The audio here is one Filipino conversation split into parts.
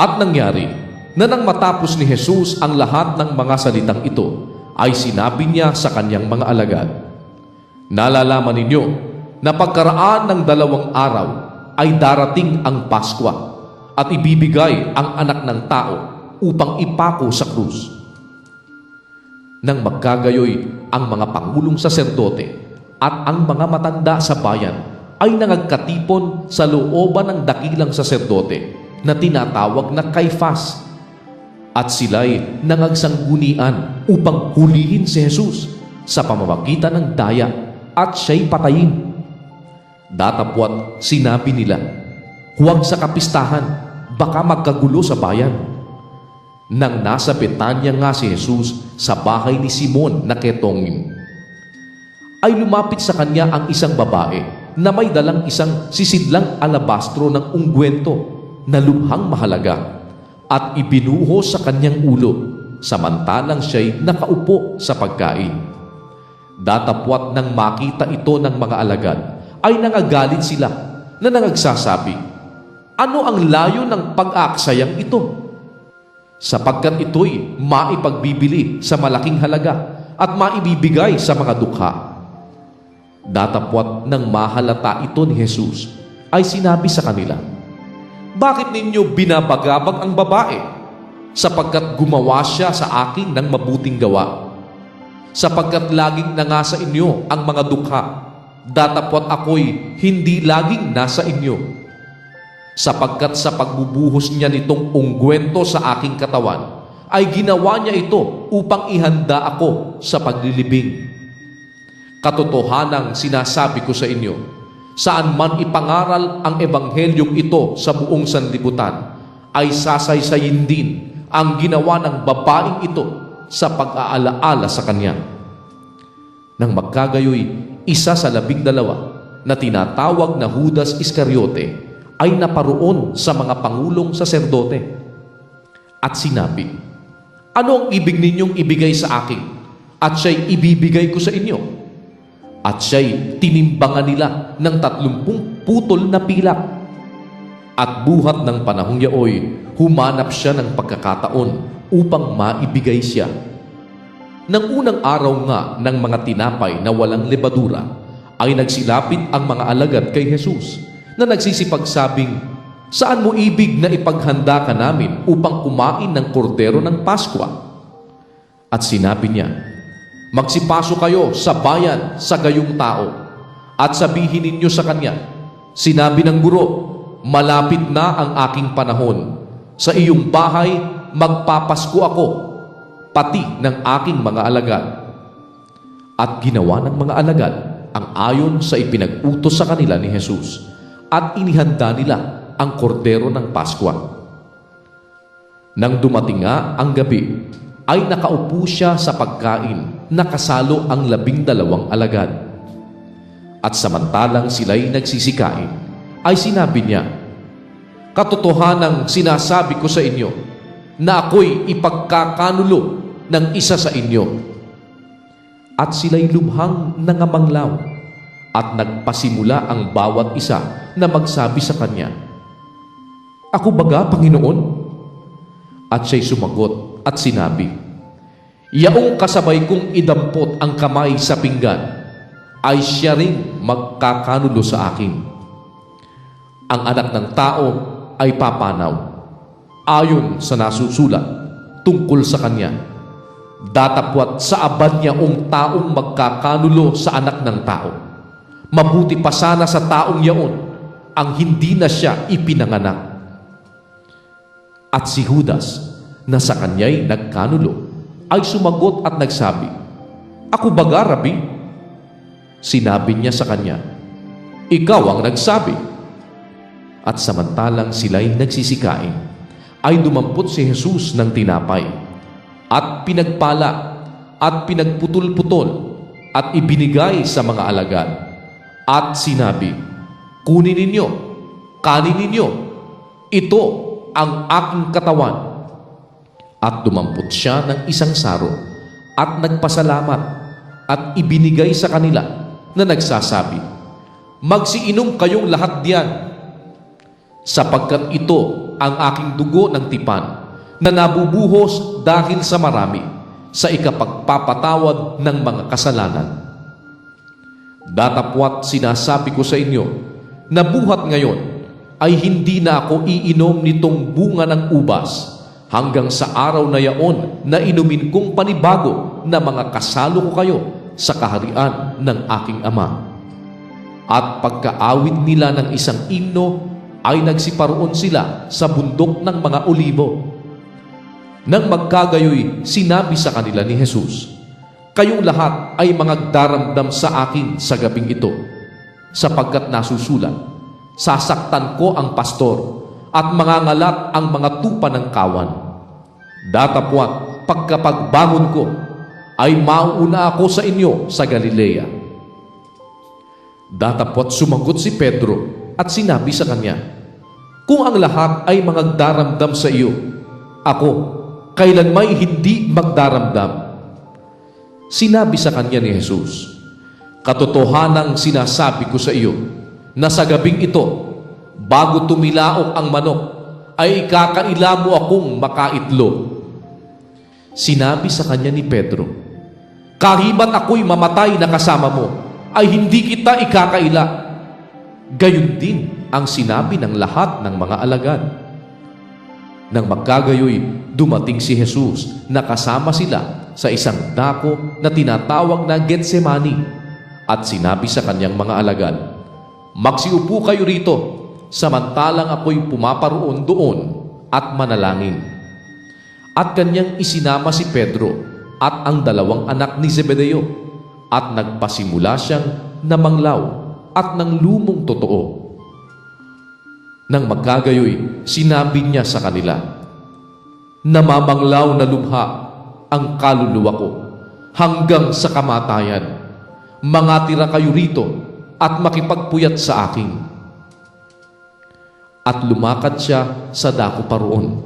At nangyari na nang matapos ni Jesus ang lahat ng mga salitang ito, ay sinabi niya sa kanyang mga alagad, "Nalalaman ninyo na pagkaraan ng 2 araw ay darating ang Paskwa at ibibigay ang Anak ng Tao upang ipako sa krus." Nang magkagayoy, ang mga pangulong saserdote at ang mga matanda sa bayan ay nangagkatipon sa looban ng dakilang saserdote na tinatawag na Caifás, at sila'y nangagsanggunian upang hulihin si Jesus sa pamamagitan ng daya at siya'y patayin. Datapwat sinabi nila, "Huwag sa kapistahan, baka magkagulo sa bayan." Nang nasa Betanya nga si Jesus sa bahay ni Simon na ketongin, ay lumapit sa kanya ang isang babae na may dalang isang sisidlang alabastro ng ungwento na lubhang mahalaga, at ibinuhos sa kanyang ulo samantalang siya'y nakaupo sa pagkain. Datapwat nang makita ito ng mga alagad, ay nangagalit sila na nangagsasabi, "Ano ang layo ng pag-aaksayang ito? Sapagkat ito'y maipagbibili sa malaking halaga at maibibigay sa mga dukha." Datapwat nang mahalata ito ni Jesus, ay sinabi sa kanila, "Bakit ninyo binabagabag ang babae? Sapagkat gumawa siya sa akin ng mabuting gawa. Sapagkat laging nangasa inyo ang mga dukha, datapwat ako'y hindi laging nasa inyo. Sapagkat sa pagbubuhos niya nitong ungwento sa aking katawan, ay ginawa niya ito upang ihanda ako sa paglilibing. Katotohanang sinasabi ko sa inyo, saan man ipangaral ang ebanghelyong ito sa buong sanlibutan, ay sasaysayin din ang ginawa ng babaeng ito sa pag-aalaala sa kanya." Nang magkagayoy, isa sa 12 na tinatawag na Judas Iscariote ay naparoon sa mga pangulong saserdote at sinabi, "Ano ang ibig ninyong ibigay sa akin at siya'y ibibigay ko sa inyo?" At siya'y tinimbangan nila ng 30 putol na pilak. At buhat ng panahong yaoy, humanap siya ng pagkakataon upang maibigay siya. Nang unang araw nga ng mga tinapay na walang lebadura, ay nagsilapit ang mga alagad kay Jesus na nagsisipagsabing, "Saan mo ibig na ipaghanda ka namin upang kumain ng kordero ng Paskwa?" At sinabi niya, "Magsipasok kayo sa bayan sa gayong tao at sabihin ninyo sa kanya, sinabi ng guro, malapit na ang aking panahon. Sa iyong bahay magpapasko ako, pati ng aking mga alagad." At ginawa ng mga alagad ang ayon sa ipinag-utos sa kanila ni Jesus, at inihanda nila ang kordero ng Paskwa. Nang dumating nga ang gabi, ay nakaupo siya sa pagkain, nakasalo ang 12 alagad. At samantalang sila'y nagsisikain, ay sinabi niya, "Katotohanang sinasabi ko sa inyo, na ako'y ipagkakanulo ng isa sa inyo." At sila'y lubhang nangamanglaw, at nagpasimula ang bawat isa na magsabi sa kanya, "Ako baga, Panginoon?" At siya'y sumagot at sinabi, "Yaong kasabay kong idampot ang kamay sa pinggan, ay siya ring magkakanulo sa akin. Ang Anak ng Tao ay papanaw, ayon sa nasusulat tungkol sa kanya. Datapwat sa abad niya taong magkakanulo sa Anak ng Tao. Mabuti pa sana sa taong yaon ang hindi na siya ipinanganak." At si Judas, na sa kanya'y nagkanulo, ay sumagot at nagsabi, "Ako baga, Rabi?" Sinabi niya sa kanya, "Ikaw ang nagsabi." At samantalang sila'y nagsisikain, ay dumampot si Jesus ng tinapay, at pinagpala, at pinagputol-putol, at ibinigay sa mga alagad, at sinabi, "Kunin ninyo, kanin ninyo, ito ang aking katawan." At dumampot siya ng isang saro at nagpasalamat at ibinigay sa kanila na nagsasabi, "Magsiinom kayong lahat diyan, sapagkat ito ang aking dugo ng tipan na nabubuhos dahil sa marami sa ikapagpapatawad ng mga kasalanan. Datapwat sinasabi ko sa inyo na buhat ngayon ay hindi na ako iinom nitong bunga ng ubas hanggang sa araw na yaon na inumin kong panibago na mga kasalo ko kayo sa kaharian ng aking Ama. At pagkaawit nila ng isang himno, ay nagsiparoon sila sa bundok ng mga olibo. Nang magkagayoy, sinabi sa kanila ni Jesus, "Kayong lahat ay magdaramdam sa akin sa gabing ito, sapagkat nasusulat, sasaktan ko ang pastor at mangangalat ang mga tupa ng kawan. Datapwat, pagkapagbangon ko, ay mauuna ako sa inyo sa Galilea." Datapwat sumagot si Pedro at sinabi sa kanya, "Kung ang lahat ay magdaramdam sa iyo, ako, kailan may hindi magdaramdam?" Sinabi sa kanya ni Jesus, "Katotohanang sinasabi ko sa iyo, na sa gabing ito, bago tumilaok ang manok, ay ikakaila mo akong makaitlog." Sinabi sa kanya ni Pedro, "Kahibat ako'y mamatay na kasama mo, ay hindi kita ikakaila." Gayon din ang sinabi ng lahat ng mga alagad. Nang magkagayoy, dumating si Jesus na kasama sila sa isang dako na tinatawag na Getsemani, at sinabi sa kanyang mga alagad, "Magsiupo kayo rito, samantalang ako'y pumaparoon doon at manalangin." At kanyang isinama si Pedro at ang dalawang anak ni Zebedeo, at nagpasimula siyang namanglaw at ng lumong totoo. Nang magkagayoy, sinabi niya sa kanila, "Namamanglaw na lubha ang kaluluwa ko hanggang sa kamatayan. Mangatira kayo rito at makipagpuyat sa akin." At lumakad siya sa dako paroon,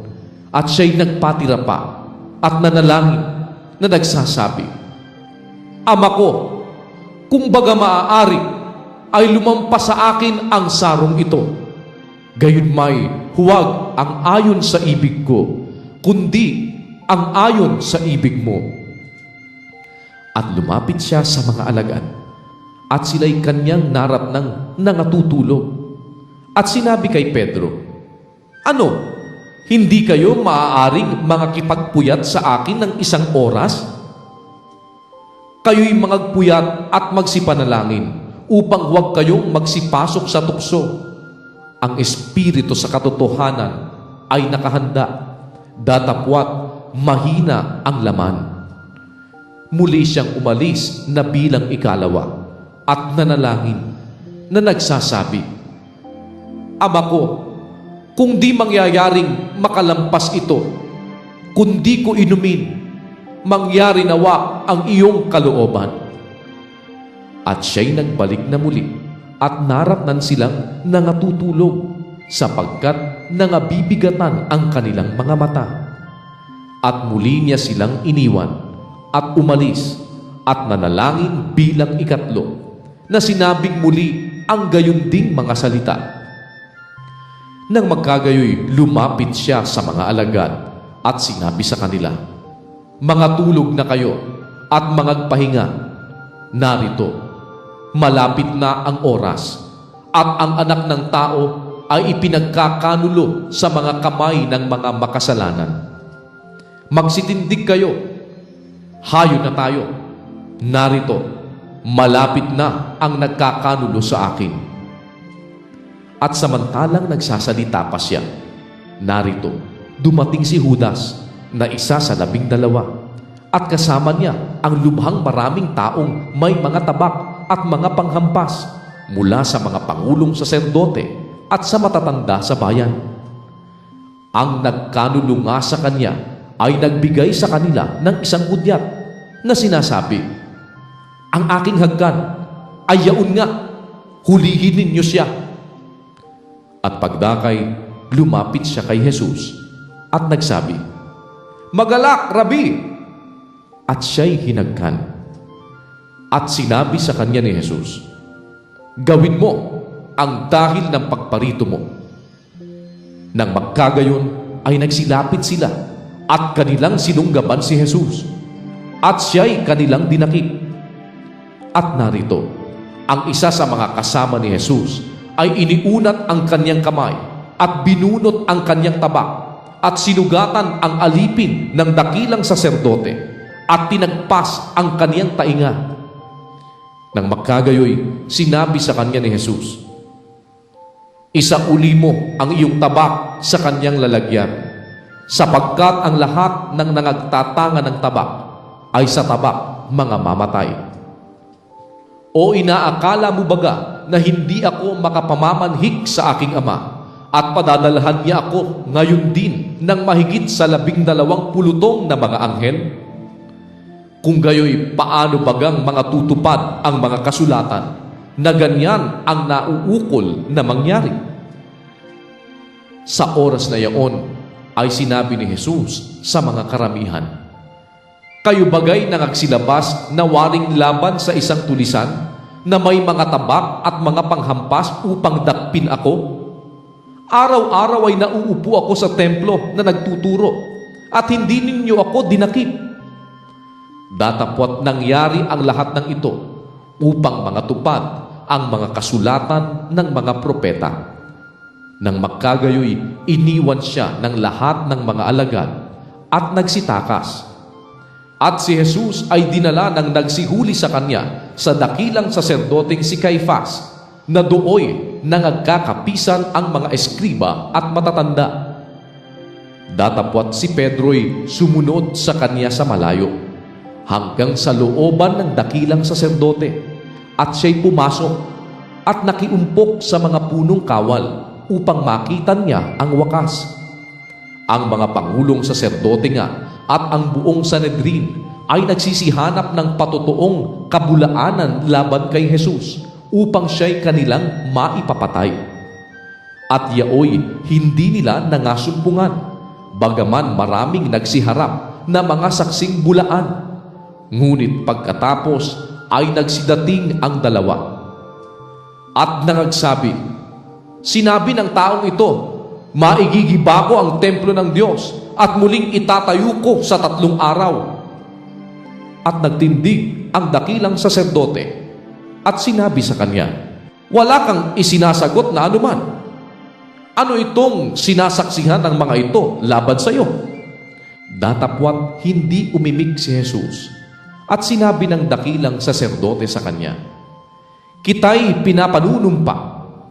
at siya'y nagpatira pa at nanalangin na nagsasabi, "Ama ko, kung baga maaari, ay lumampas sa akin ang sarong ito. Gayunmay, huwag ang ayon sa ibig ko, kundi ang ayon sa ibig mo." At lumapit siya sa mga alagad, at sila'y kanyang naratnang nangatutulog. At sinabi kay Pedro, "Ano, hindi kayo maaaring makakipagpuyat sa akin ng isang oras? Kayo'y magpuyat at magsipanalangin upang huwag kayong magsipasok sa tukso. Ang espiritu sa katotohanan ay nakahanda, datapwat mahina ang laman." Muli siyang umalis na bilang ikalawa at nanalangin na nagsasabi, "Ama ko, kung di mangyayaring makalampas ito, kundi ko inumin, mangyari nawa ang iyong kalooban." At siya'y nagbalik na muli at naratnan silang nangatutulog, sapagkat nangabibigatan ang kanilang mga mata. At muli niya silang iniwan at umalis at nanalangin bilang ikatlo, na sinabing muli ang gayon ding mga salita. Nang magkagayoy, lumapit siya sa mga alagad at sinabi sa kanila, "Mga tulog na kayo at mangagpahinga. Narito, malapit na ang oras, at ang anak ng tao ay ipinagkakanulo sa mga kamay ng mga makasalanan. Magsitindig kayo, hayo na tayo. Narito, malapit na ang nagkakanulo sa akin." At samantalang nagsasalita pa siya, narito, dumating si Judas na isa sa 12, at kasama niya ang lubhang maraming taong may mga tabak at mga panghampas mula sa mga pangulong saserdote at sa matatanda sa bayan. Ang nagkanulunga sa kanya ay nagbigay sa kanila ng isang hudyat na sinasabi, "Ang aking haggan ay yaon nga, hulihin ninyo siya." At pagdakay, lumapit siya kay Jesus at nagsabi, "Magalak, Rabi!" At siya'y hinagkan. At sinabi sa kanya ni Jesus, "Gawin mo ang dahil ng pagparito mo." Nang magkagayon ay nagsilapit sila at kanilang sinunggaban si Jesus at siya'y kanilang dinakip. At narito, ang isa sa mga kasama ni Jesus ay iniunat ang kanyang kamay at binunot ang kanyang tabak at sinugatan ang alipin ng dakilang saserdote at tinagpas ang kaniyang tainga. Nang magkagayoy, sinabi sa kanya ni Jesus, "Isauli mo ang iyong tabak sa kanyang lalagyan, sapagkat ang lahat ng nangagtatanga ng tabak ay sa tabak mga mamatay." O inaakala mo baga na hindi ako makapamamanhik sa aking Ama at padadalhan niya ako ngayon din ng mahigit sa 12 na mga anghel? Kung gayoy, paano bagang mga tutupad ang mga kasulatan na ganyan ang nauukol na mangyari? Sa oras na iyon ay sinabi ni Jesus sa mga karamihan, "Kayo bagay nangagsilabas na waring laban sa isang tulisan na may mga tabak at mga panghampas upang dakpin ako? Araw-araw ay nauupo ako sa templo na nagtuturo at hindi ninyo ako dinakip. Datapwat nangyari ang lahat ng ito upang mga tupad ang mga kasulatan ng mga propeta." Nang magkagayoy, iniwan siya ng lahat ng mga alagad at nagsitakas. At si Jesus ay dinala ng nagsihuli sa kanya sa dakilang saserdoteng si Caifás, na dooy nangagkakapisan ang mga eskriba at matatanda. Datapwat si Pedro'y sumunod sa kanya sa malayo, hanggang sa looban ng dakilang saserdote, at siya'y pumasok at nakiumpok sa mga punong kawal upang makita niya ang wakas. Ang mga pangulong saserdote nga at ang buong Sanedrin ay nagsisihanap ng patotoong kabulaanan laban kay Jesus upang siya'y kanilang maipapatay. At yaoy hindi nila nangasumpungan, bagaman maraming nagsiharap na mga saksing bulaan. Ngunit pagkatapos ay nagsidating ang dalawa at nangagsabi, "Sinabi ng taong ito, maigigiba ko ang templo ng Diyos at muling itatayo ko sa 3 araw." At nagtindig ang dakilang saserdote at sinabi sa kanya, "Wala kang isinasagot na anuman. Ano itong sinasaksihan ng mga ito laban sa iyo?" Datapwat hindi umimik si Jesus at sinabi ng dakilang saserdote sa kanya, "Kita'y pinapanunumpa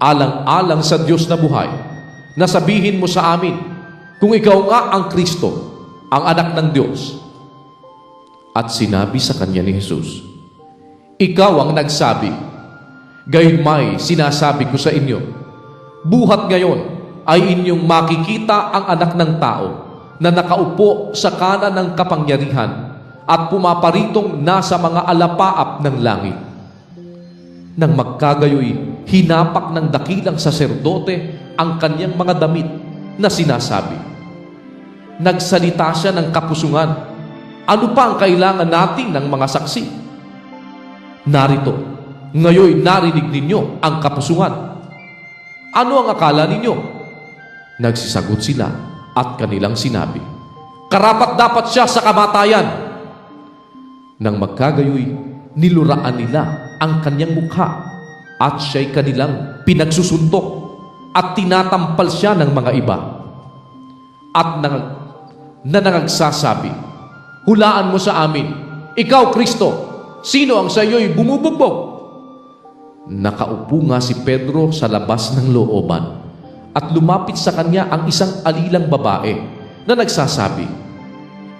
alang-alang sa Diyos na buhay, na sabihin mo sa amin kung ikaw nga ang Kristo, ang anak ng Diyos." At sinabi sa kanya ni Jesus, "Ikaw ang nagsabi. Gayunmay sinasabi ko sa inyo, buhat ngayon ay inyong makikita ang anak ng tao na nakaupo sa kanan ng kapangyarihan at pumaparitong nasa mga alapaap ng langit." Nang magkagayoy, hinapak ng dakilang saserdote ang kanyang mga damit na sinasabi. Nagsalita siya ng kapusungan, "Ano pa ang kailangan natin ng mga saksi? Narito, ngayon narinig ninyo ang kapusungan. Ano ang akala ninyo?" Nagsisagot sila at kanilang sinabi, "Karapat-dapat siya sa kamatayan." Nang magkagayoy, niluraan nila ang kanyang mukha at siya'y kanilang pinagsusuntok at tinatampal siya ng mga iba at nangagsasabi, "Hulaan mo sa amin, ikaw Kristo, sino ang sa iyo'y bumubugbog?" Nakaupo nga si Pedro sa labas ng looban at lumapit sa kanya ang isang alilang babae na nagsasabi,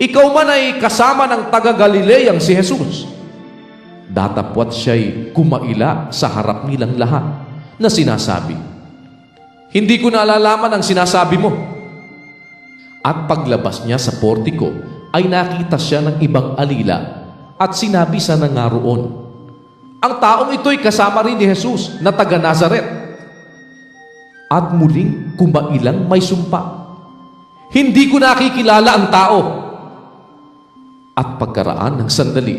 "Ikaw man ay kasama ng taga-Galileang si Jesus." Datapwat siya'y kumaila sa harap nilang lahat na sinasabi, "Hindi ko nalalaman ang sinasabi mo." At paglabas niya sa portiko ay nakita siya ng ibang alila at sinabi sa nangaroon, "Ang taong ito'y kasama rin ni Jesus na taga Nazaret." At muling kumailang may sumpa, "Hindi ko nakikilala ang tao." At pagkaraan ng sandali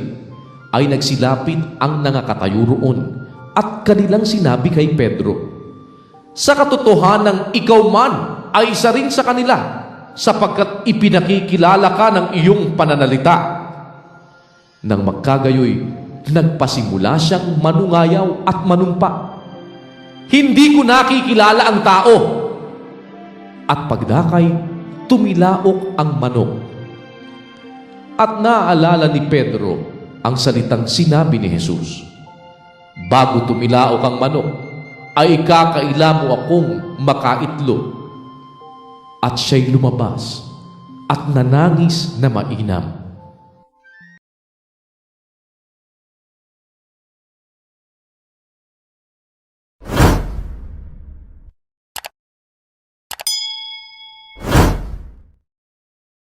ay nagsilapit ang nangakatayo roon at kanilang sinabi kay Pedro, "Sa katotohanan ikaw man ay isa rin sa kanila, sapagkat ipinakikilala ka ng iyong pananalita. Nang magkagayoy, nagpasimula siyang manungayaw at manumpa. Hindi ko nakikilala ang tao. At pagdakay, tumilaok ang manok. At naaalala ni Pedro ang salitang sinabi ni Jesus, bago tumilaok ang manok, ay kakaila mo akong makaitlog. At siya'y lumabas at nanangis na mainam.